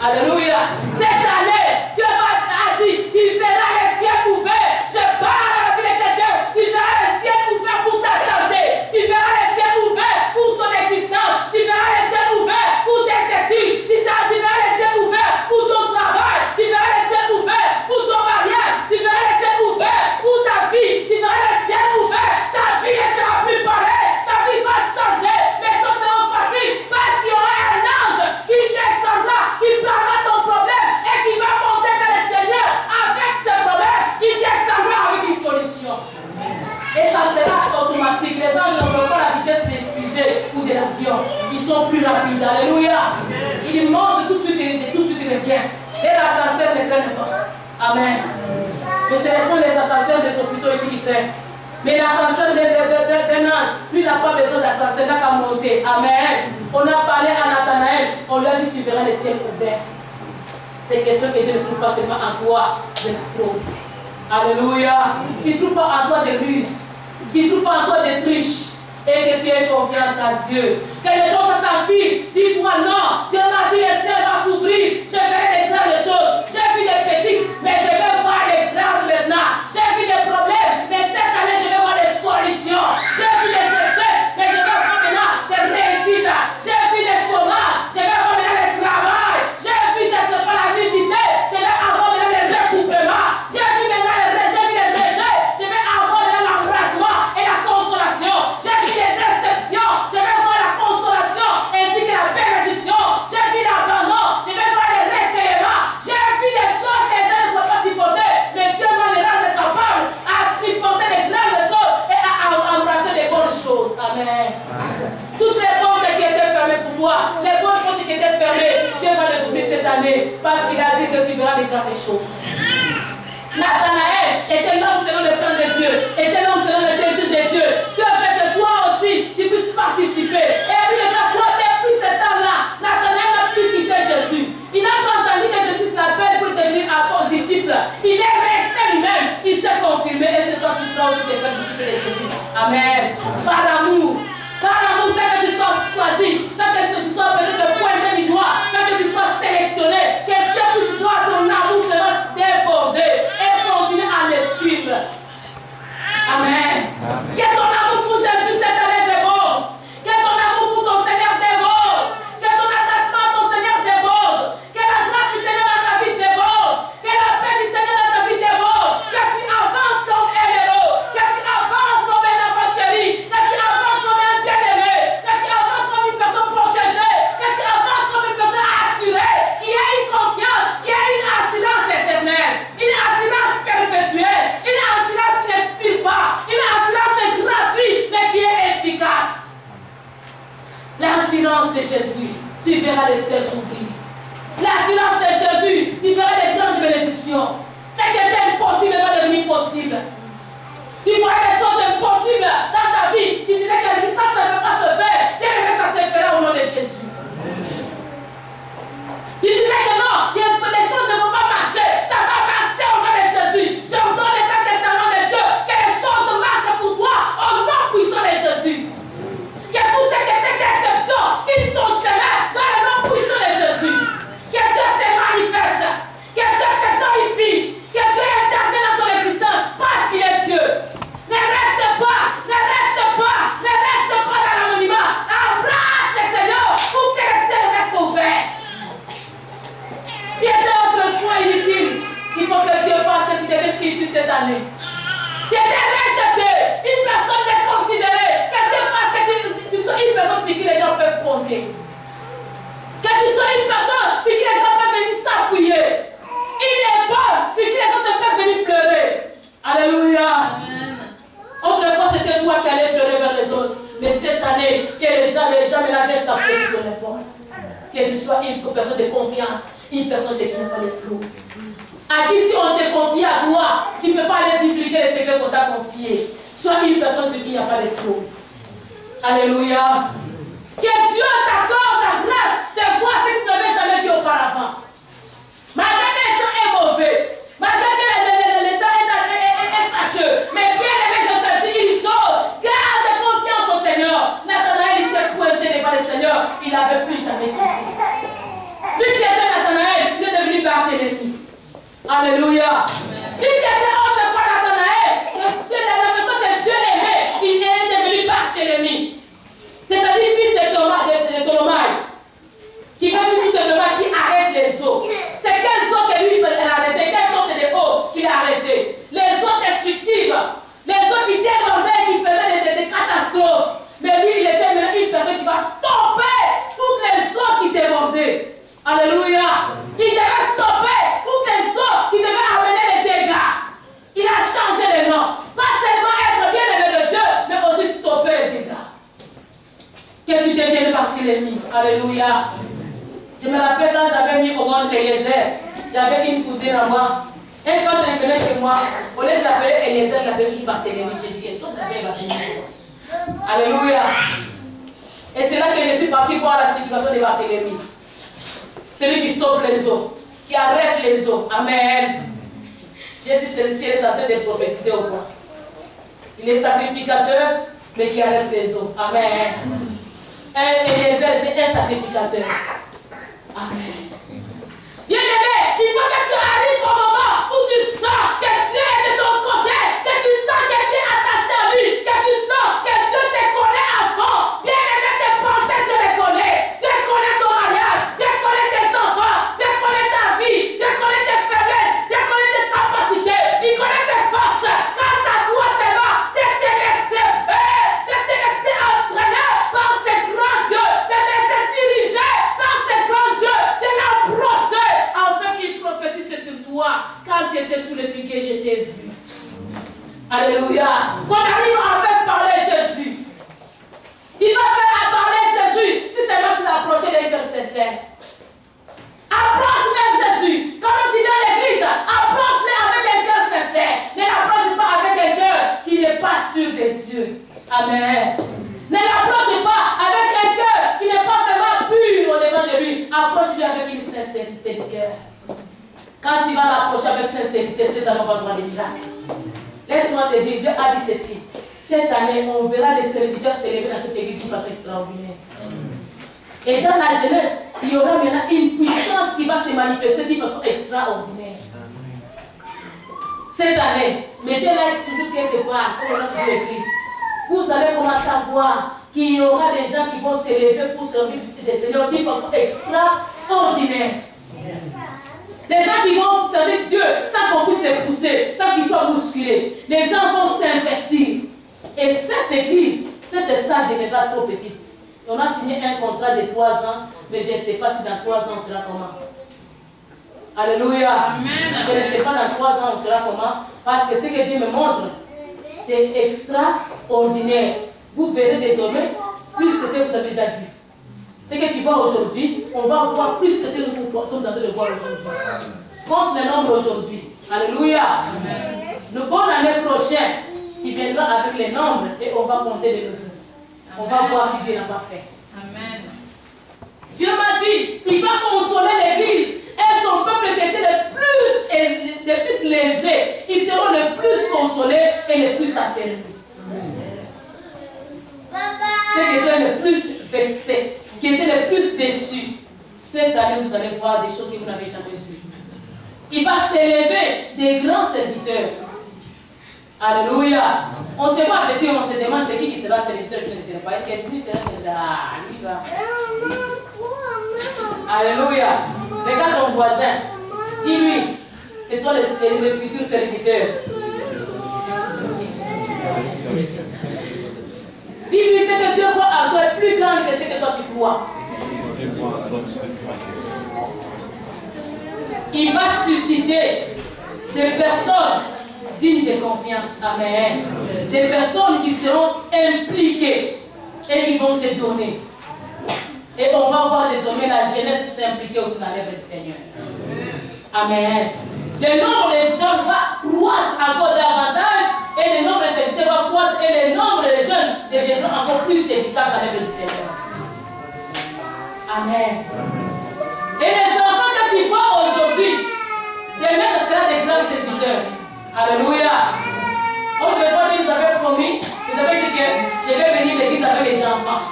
Alléluia. Cette année, tu vas dire, tu verras les cieux ouverts. Je parle à la vie de quelqu'un. Tu verras les cieux ouverts pour ta santé. Tu verras les cieux ouverts pour ton existence. Tu verras les cieux ouverts pour tes études. Tu verras les cieux ouverts pour ton travail. Tu verras les cieux ouverts pour ton mariage. Tu verras les cieux ouverts pour ta vie. Tu verras les cieux ouverts. Ta vie ne sera plus pareille. Ta vie va changer. Les choses seront faciles parce qu'il y aura un ange qui descendra, qui prendra ton problème et qui va monter vers le Seigneur avec ce problème. Il descendra avec une solution. Et ça sera automatique. Les anges n'ont pas la vitesse des fusées ou de l'avion. Ils sont plus rapides. Alléluia. Ils montent tout de suite et tout de suite ils reviennent. Les ascenseurs ne traînent pas. Amen. Je sélectionne les ascenseurs des hôpitaux ici qui traînent. Mais l'ascenseur d'un ange, lui n'a pas besoin d'ascenseur, n'a qu'à monter. Amen. On a parlé à Nathanaël, on lui a dit tu verras les ciels ouverts. C'est question que Dieu ne trouve pas seulement en toi de la fraude. Alléluia. Qu'il ne trouve pas en toi de ruse. Qu'il ne trouve pas en toi de triche. Et que tu aies confiance en Dieu. Que les choses s'empirent. Dis-toi non. Dieu m'a dit le ciel va s'ouvrir. Je verrai des grandes choses. J'ai vu des petites, mais je vais voir des grandes maintenant. J'ai vu des problèmes, mais année parce qu'il a dit que tu verras des grandes choses. Nathanaël était l'homme selon le plan de Dieu, était l'homme selon le désir de Dieu. Dieu fait que toi aussi, tu puisses participer. Et puis, depuis ce temps-là, Nathanaël n'a plus quitté Jésus. Il n'a pas entendu que Jésus l'appelle pour devenir apôtre, disciple. Il est resté lui-même, il s'est confirmé et c'est toi qui dois aussi devenir disciple de Jésus. Amen. Par amour, c'est que tu sois choisi, c'est que tu sois peut-être pointé du doigt, c'est que tu sois sélectionné, que Dieu puisse voir ton amour seulement déborder et continuer à le suivre. Amen. Que ton amour pour Jésus cette année déborde. Que ton amour pour ton Seigneur déborde. Que ton attachement à ton Seigneur déborde. Que la grâce du Seigneur dans ta vie déborde. Que la paix du Seigneur dans ta vie déborde. Que tu avances comme un héros. Que tu avances comme un enfant chéri. Que tu avances comme un bien-aimé. Que tu avances comme une personne protégée. Que tu avances comme une personne assurée. Qui a une confiance. Qui a une assurance éternelle. Une assurance perpétuelle. Une assurance qui n'expire pas. Une assurance gratuite mais qui est efficace. L'assurance de Jésus, tu verras les cieux s'ouvrir. L'assurance de Jésus, tu verras les grandes bénédictions. Ce qui était impossible va devenir possible. Tu vois les choses impossibles dans ta vie. Tu disais que ça ne peut pas se faire. Bien aimé, ça se fera au nom de Jésus. Tu disais que non, les choses ne vont pas marcher. Ça va marcher au nom de Jésus. J'ordonne l'état testament de Dieu que les choses marchent pour toi au nom puissant de Jésus. Que tout ce qui était déception quitte ton chemin dans le nom puissant de Jésus. Que Dieu se manifeste. Que Dieu se glorifie. Que Dieu intervienne dans ton existence parce qu'il est Dieu. Ne reste pas dans l'anonymat. Embrasse le Seigneur pour que le ciel reste ouvert. Tu étais autrefois inutile. Il faut que Dieu fasse que tu deviennes utile cette année. Tu étais rejeté, une personne déconsidérée. Que Dieu fasse que tu sois une personne sur qui les gens peuvent compter. Que tu sois une personne sur qui les gens peuvent venir s'appuyer. Une épaule sur qui les autres peuvent venir pleurer. Alléluia. Autrefois, c'était toi qui allais pleurer vers les autres. Mais cette année, que les gens de la vie s'appuient sur ton épaule. Que tu sois une personne de confiance. Une personne qui n'a pas de flou. À qui si on te confie à toi, tu ne peux pas aller divulguer les secrets qu'on t'a confiés. Sois une personne sur qui il n'y a pas de flou. Alléluia. Que Dieu t'accorde la grâce de voir ce que tu n'avais jamais vu auparavant. Malgré que le temps est mauvais, malgré que le temps est fâcheux, mais bien aimé, je te dis une chose, garde confiance au Seigneur. Nathanaël, il s'est pointé devant le Seigneur, il n'avait plus jamais quitté. Lui qui était Nathanaël, il est devenu Barthélemy. Alléluia. Lui qui était autrefois Nathanaël, la personne que Dieu aimait, il est devenu Barthélemy. C'est-à-dire fils de Tolomai. Qui veut dire tout simplement qui arrête les eaux. C'est quelles eaux que lui a arrêté, quelle sorte de eau qu'il a arrêté. Les eaux destructives, les eaux qui débordaient, qui faisaient des catastrophes. Mais lui, il était maintenant une personne qui va stopper toutes les eaux qui débordaient. Alléluia. Il devait stopper toutes les eaux qui devaient amener les dégâts. Il a changé les noms. Pas seulement être bien aimé de Dieu, mais aussi stopper les dégâts. Que tu deviennes Barthélemy. Alléluia. Je me rappelle quand j'avais mis au monde Eliezer, j'avais une cousine à moi. Et quand elle venait chez moi, au lieu de l'appeler Eliezer, elle l'appelait toujours Barthélemy. J'ai dit, toi, ça fait Barthélemy. Alléluia. Et c'est là que je suis parti voir la signification de Barthélemy. Celui qui stoppe les eaux, qui arrête les eaux. Amen. J'ai dit, celle-ci est en train de prophétiser au point. Il est sacrificateur, mais qui arrête les eaux. Amen. Eliezer était un sacrificateur. Amen. Bien-aimé, il faut que tu arrives au moment où tu sens que Dieu est de ton côté, que tu sens que tu es attaché à lui, que tu sens que Dieu te connaît à fond. Bien-aimé, tes pensées, Dieu les connaît. Dieu connaît ton mariage, Dieu connaît tes enfants, Dieu connaît ta vie, Dieu connaît tes faiblesses, Dieu connaît tes capacités, il connaît tes forces. Quant à toi seulement, de te laisser faire, de te laisser entraîner par ce grand Dieu, de te laisser diriger par ce grand Dieu, de l'approcher afin qu'il prophétise sur toi. Quand tu étais sous le figuier, je t'ai vu. Alléluia. Qu'on arrive à faire parler Jésus. Il va faire parler Jésus si seulement tu l'approches d'un cœur sincère. Approche Amen. Ne l'approche pas avec un cœur qui n'est pas vraiment pur au devant de lui. Approche-lui avec une sincérité de cœur. Quand tu vas l'approcher avec sincérité, cette année, on va voir des miracles. Laisse-moi te dire, Dieu a dit ceci. Cette année, on verra les serviteurs s'élever dans cette église d'une façon extraordinaire. Et dans la jeunesse, il y aura maintenant une puissance qui va se manifester d'une façon extraordinaire. Cette année, mettez-la toujours quelque part, comme on a toujours écrit. Vous allez commencer à voir qu'il y aura des gens qui vont s'élever pour servir ici des seigneurs d'une façon extraordinaire. Des gens qui vont servir Dieu sans qu'on puisse les pousser, sans qu'ils soient bousculés. Les gens vont s'investir. Et cette église, cette salle deviendra trop petite. Et on a signé un contrat de 3 ans, mais je ne sais pas si dans 3 ans on sera comment. Alléluia. Amen. Je ne sais pas dans 3 ans on sera comment. Parce que ce que Dieu me montre, c'est extraordinaire. Vous verrez désormais plus que ce que vous avez déjà vu. Ce que tu vois aujourd'hui, on va voir plus que ce que nous sommes en train de voir aujourd'hui. Compte le nombre aujourd'hui. Alléluia. Amen. Le bon année prochaine, qui viendra avec les nombres et on va compter les neveux. On va voir si Dieu n'a pas fait. Amen. Dieu m'a dit, il va consoler l'église et son peuple qui était le plus lésé, ils seront les plus consolés et les plus affermis. Ceux qui étaient les plus vexés, qui étaient les plus déçus, cette année vous allez voir des choses que vous n'avez jamais vues. Il va s'élever des grands serviteurs. Alléluia. On se voit petit, on se demande c'est qui sera serviteur, qui ne sera pas. Est-ce qu'il sera serviteur? Ah, lui va. Alléluia. Regarde ton voisin. Dis-lui, c'est toi le futur serviteur. Dis-lui, ce que Dieu croit en toi est plus grand que ce que toi tu crois. Il va susciter des personnes dignes de confiance. Amen. Des personnes qui seront impliquées et qui vont se donner. Et on va voir désormais la jeunesse s'impliquer aussi dans l'œuvre du Seigneur. Amen. Le nombre de gens va croître encore davantage et le nombre de serviteurs va croître et le nombre de jeunes deviendront encore plus efficaces dans l'œuvre du Seigneur. Amen. Et les enfants que tu vois aujourd'hui, demain ce sera des grands serviteurs. Alléluia. Autrefois, Dieu vous avait promis, vous avez dit que je vais venir l'église avec les enfants.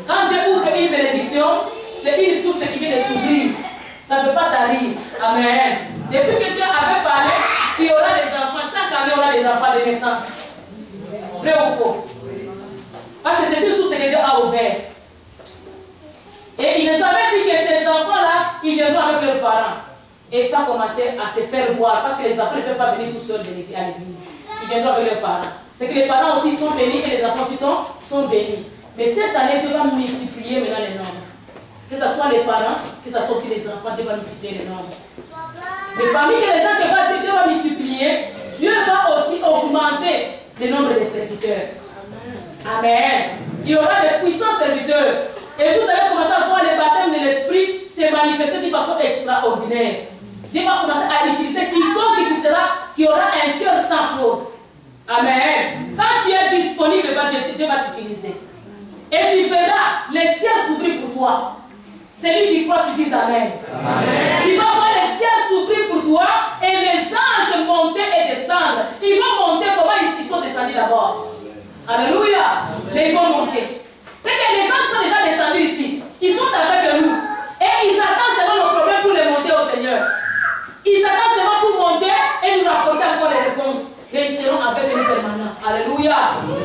Quand Dieu ouvre une bénédiction, c'est une source qui vient de s'ouvrir. Ça ne peut pas tarir. Amen. Depuis que Dieu avait parlé, il y aura des enfants. Chaque année, on aura des enfants de naissance. Vrai ou faux? Parce que c'est une source que Dieu a ouverte. Et il nous avait dit que ces enfants-là, ils viendront avec leurs parents. Et ça commençait à se faire voir. Parce que les enfants ne peuvent pas venir tout seuls à l'église. Ils viendront avec leurs parents. C'est que les parents aussi sont bénis et les enfants aussi sont bénis. Mais cette année, Dieu va multiplier maintenant les nombres. Que ce soit les parents, que ce soit aussi les enfants, Dieu va multiplier les nombres. Mais parmi les gens que Dieu va multiplier, Dieu va aussi augmenter le nombre de serviteurs. Amen. Il y aura des puissants serviteurs. Et vous allez commencer à voir le baptême de l'esprit se manifester d'une façon extraordinaire. Dieu va commencer à utiliser quiconque qui aura un cœur sans faute. Amen. Quand tu es disponible, Dieu va t'utiliser. Et tu verras les ciels s'ouvrir pour toi. Celui qui croit, qui dit Amen. Amen. Il va voir les ciels s'ouvrir pour toi et les anges monter et descendre. Ils vont monter comment ils sont descendus d'abord. Alléluia. Mais ils vont monter. C'est que les anges sont déjà descendus ici. Ils sont avec nous. Et ils attendent seulement nos problèmes pour les monter au Seigneur. Ils attendent seulement pour monter et nous rapporter encore les réponses. Et ils seront avec nous permanents. Alléluia.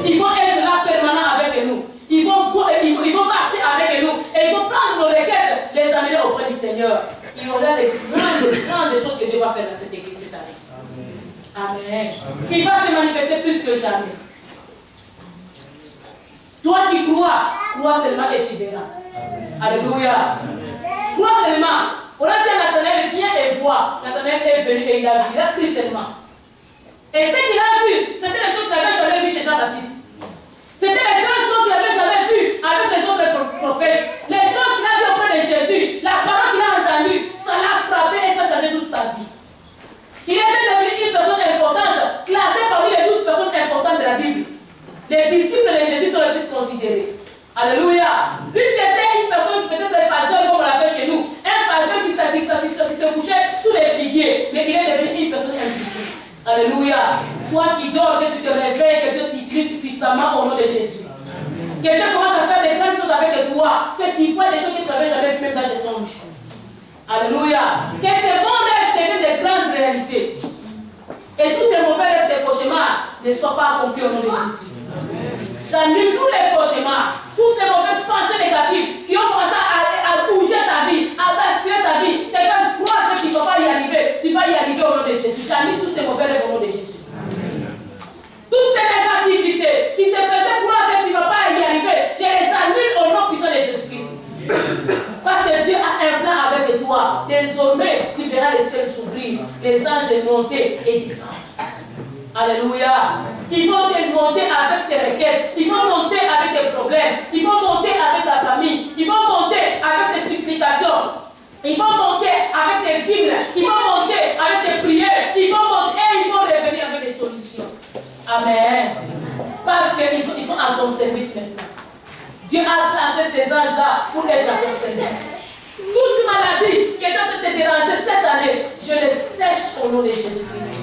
Ils vont être là permanents avec nous. Ils vont marcher avec nous et ils vont prendre nos requêtes, les amener auprès du Seigneur. Il y aura des grandes choses que Dieu va faire dans cette église cette année. Amen. Amen. Il va se manifester plus que jamais. Toi qui crois seulement et tu verras. Alléluia. Crois seulement. On a dit à Nathanaël, viens et vois. Nathanaël est venu et il a vu. Il a cru seulement. Et ce qu'il a vu, c'était les choses qu'il n'avait jamais vues chez Jean-Baptiste. C'était les grandes choses qu'il n'avait jamais vues avec les autres prophètes. Les choses qu'il a vues auprès de Jésus, la parole qu'il a entendue, ça l'a frappé et ça a changé toute sa vie. Il était devenu une personne importante, classée parmi les 12 personnes importantes de la Bible. Les disciples les Jésus sont les plus considérés. Alléluia. Lui qui était une personne qui peut-être phaseur, comme on l'appelle chez nous. Un phaseur qui se couchait sous les figuiers. Mais il est devenu une personne impliquée. Alléluia. Toi qui dors, que tu te réveilles, que Dieu t'utilise puissamment au nom de Jésus. Que Dieu commence à faire des grandes choses avec toi. Que tu vois des choses que tu n'avais jamais vues même dans tes songes. Alléluia. Que tes bons rêves deviennent des grandes réalités. Et tous tes mauvais rêves, tes cauchemars ne soient pas accomplis au nom de Jésus. J'annule tous les cauchemars, toutes les mauvaises pensées négatives qui ont commencé à bouger ta vie, à basculer ta vie. Tu vas croire que tu ne vas pas y arriver. Tu vas y arriver au nom de Jésus. J'annule tous ces mauvais rêves au nom de Jésus. Toutes ces négativités qui te faisaient croire que tu ne vas pas y arriver, je les annule au nom puissant de Jésus-Christ. Parce que Dieu a un plan avec toi. Désormais, tu verras les cieux s'ouvrir, les anges monter et descendre. Alléluia. Ils vont te monter avec tes requêtes. Ils vont monter avec tes problèmes. Ils vont monter avec ta famille. Ils vont monter avec tes supplications. Ils vont monter avec tes cibles. Ils vont monter avec tes prières. Ils vont monter et ils vont revenir avec des solutions. Amen. Parce qu'ils sont à ton service maintenant. Dieu a placé ces anges-là pour être à ton service. Toute maladie qui est en train de te déranger cette année, je les sèche au nom de Jésus-Christ.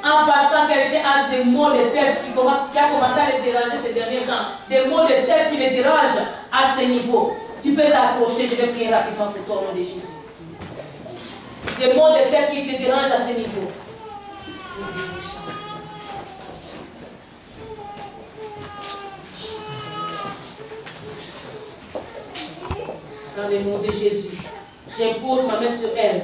En passant, quelqu'un a des maux de tête qui a commencé à les déranger ces derniers temps. Des maux de tête qui les dérangent à ce niveau. Tu peux t'approcher, je vais prier rapidement pour toi au nom de Jésus. Des maux de tête qui te dérangent à ce niveau. Dans le nom de Jésus, j'impose ma main sur elle.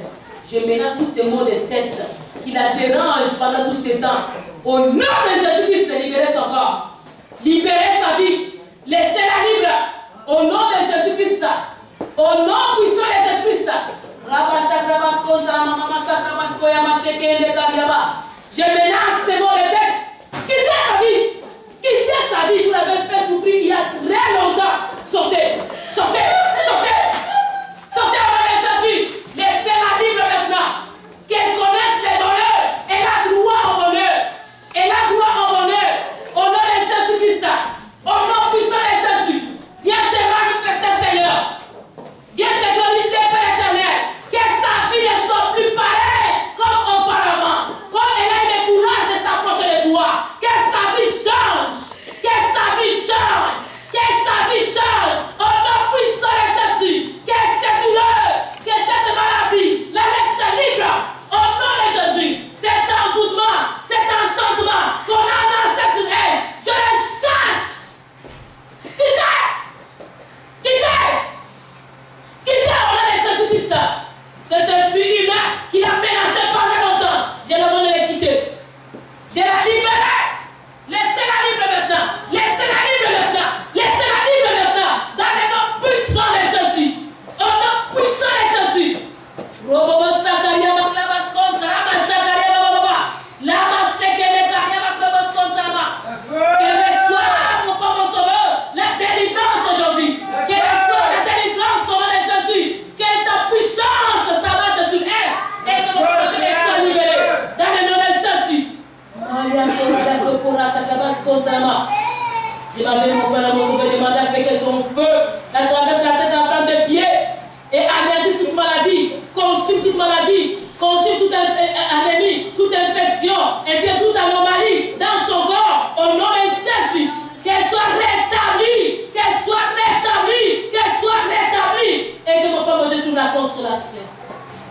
Je ménage tous ces maux de tête qui la dérangent pendant tous ces temps. Au nom de Jésus-Christ, libérer son corps. Libérer sa vie. Laissez-la libre. Au nom de Jésus-Christ. Au nom puissant de Jésus-Christ. Je menace ces mots de tête. Quittez sa vie. Quittez sa vie. Vous l'avez fait souffrir il y a très longtemps. Sortez. Sortez. Sortez. Sortez au nom de Jésus. Laissez-la libre maintenant. Qu'elle connaisse les bonheurs. Elle a droit au bonheur. Elle a droit au bonheur. Au nom de Jésus-Christ. Au nom puissant de Jésus. Viens te manifester, Seigneur. Viens te glorifier, Père éternel. Que sa vie ne soit plus pareille comme auparavant. Comme elle a eu le courage de s'approcher de toi. Que sa vie change. Que sa vie change. Que sa vie change. Au nom puissant de Jésus. Que cette douleur, que cette maladie, la laisse libre. Au nom de Jésus. Cet envoûtement, cet enchantement qu'on a lancé sur elle, je le chasse. Quittez. Quittez. Quittez au nom de Jésus-Christ. Cet esprit humain qui l'a menacé pendant longtemps, j'ai le nom de le quitter. De la libérer. Laissez-la libre maintenant. Laissez-la libre maintenant. Laissez-la libre maintenant. Dans le nom puissant de Jésus. Au nom puissant de Jésus. Robobo Sakaria Maklabas contre Rama Shakaria Baba. Lama Sekele Karia Maklabas contre Rama. Qu'elle reçoive, mon pauvre sauveur, la délivrance aujourd'hui. Qu'elle reçoive la délivrance au nom de Jésus. Que ta puissance s'abatte sur elle. Et que mon projet soit libéré. Dans le nom de Jésus. Je m'avais mon père, mon sauveur, demandé avec ton feu, la traverse la tête, la femme de pied, et anéantir toute maladie, consume toute maladie, consume toute anémie, toute infection, et tire toute anomalie dans son corps, au nom de Jésus. Qu'elle soit rétablie, qu'elle soit rétablie, qu'elle soit rétablie, et que mon Père me trouve la consolation.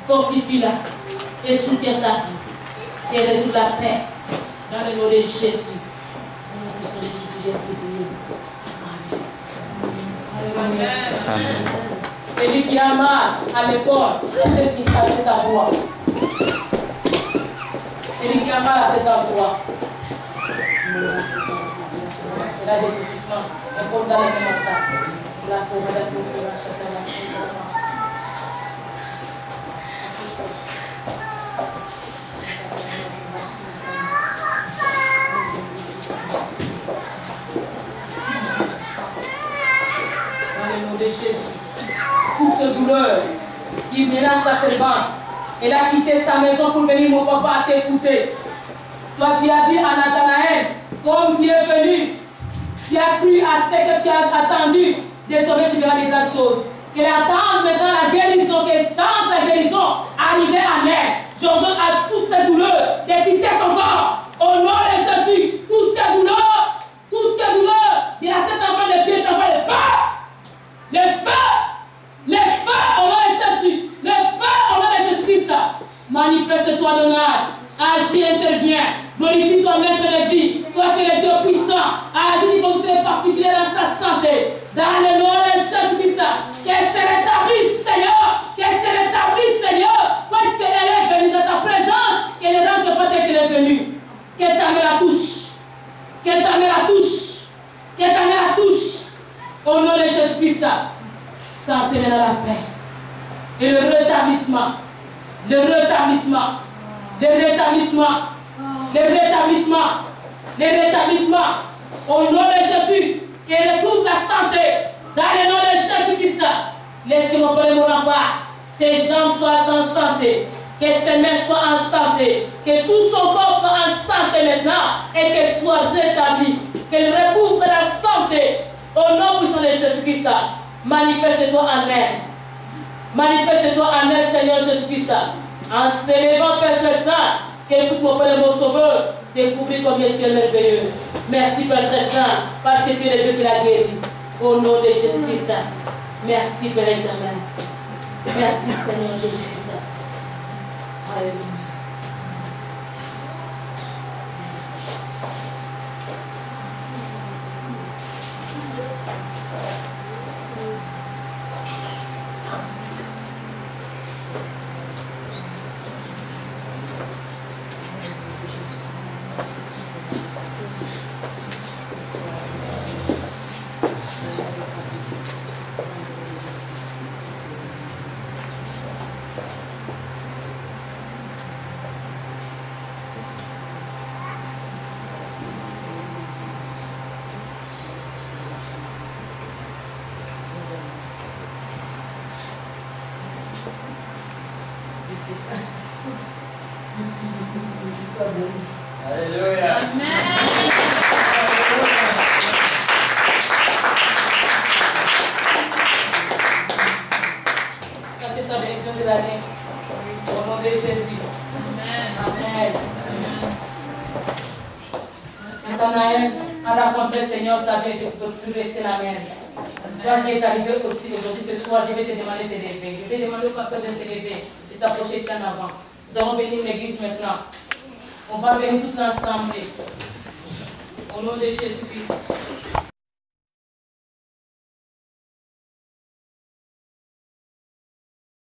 Fortifie-la et soutiens sa vie. Qu'elle ait toute la paix. Dans le nom de Jésus. Dans le nom de Jésus, j'ai essayé. Amen. Amen. Celui qui a mal à l'épaule, c'est qui a cet endroit. Celui qui a mal à cet endroit. C'est là des toutissements. La cause dans les commentaires. La forêt de la de Jésus, toute douleur qui menace la servante. Elle a quitté sa maison pour venir, mon papa, t'écouter. Toi, tu as dit à Nathanaël, comme tu es venu as cru à ce que tu as attendu, désormais tu verras des grandes choses. Qu'elle attende maintenant la guérison, qu'elle sente la guérison arriver à elle. J'ordonne à toutes ces douleurs de quitter son corps. Au nom de Jésus, toutes tes douleurs, de la tête en bas, les pieds en bas, les feux, au nom de Jésus, le feu au nom de Jésus-Christ. Manifeste-toi, Donald. Agis, interviens. Glorifie-toi même de la vie. Toi qui es le Dieu puissant. Agis d'une volonté particulière dans sa santé. Dans le nom de Jésus-Christ. Qu'elle se rétablisse, Seigneur. Qu'elle se rétablisse, Seigneur. Parce qu'elle est venue dans ta présence. Qu'elle est dans ton côté qu'elle est venue. Qu'elle t'amène la touche. Qu'elle t'amène la touche. Qu'elle t'amène la touche. Au nom de Jésus-Christ. Santé dans la paix. Et le rétablissement. Le rétablissement. Le rétablissement. Le rétablissement. Le rétablissement. Au nom de Jésus. Qu'elle retrouve la santé. Dans le nom de Jésus-Christ. Laissez-moi prendre mon rempart. Ses jambes soient en santé. Que ses mains soient en santé. Que tout son corps soit en santé maintenant. Et qu'elle soit rétablie. Qu'elle recouvre la santé. Au nom puissant de Jésus-Christ. Manifeste-toi en elle. Manifeste-toi en elle, Seigneur Jésus-Christ. En s'élevant, Père très saint, qu'elle puisse m'opérer mon sauveur, découvrir combien tu es merveilleux. Merci, Père très saint, parce que tu es le Dieu qui l'a guéri. Au nom de Jésus-Christ. Merci, Père éternel. Merci, Seigneur Jésus-Christ. Alléluia. Alléluia. Amen. Ça, c'est sa bénédiction de l'année. Au nom de Jésus. Amen. Nathanaël a rencontré le Seigneur, sa vie ne peut plus rester la même. Toi qui es arrivé aussi aujourd'hui, ce soir, je vais te demander de te lever. Je vais demander au pasteur de se lever et s'approcher ici en avant. Nous allons bénir l'église maintenant. On va bénir tout ensemble. Au nom de Jésus-Christ.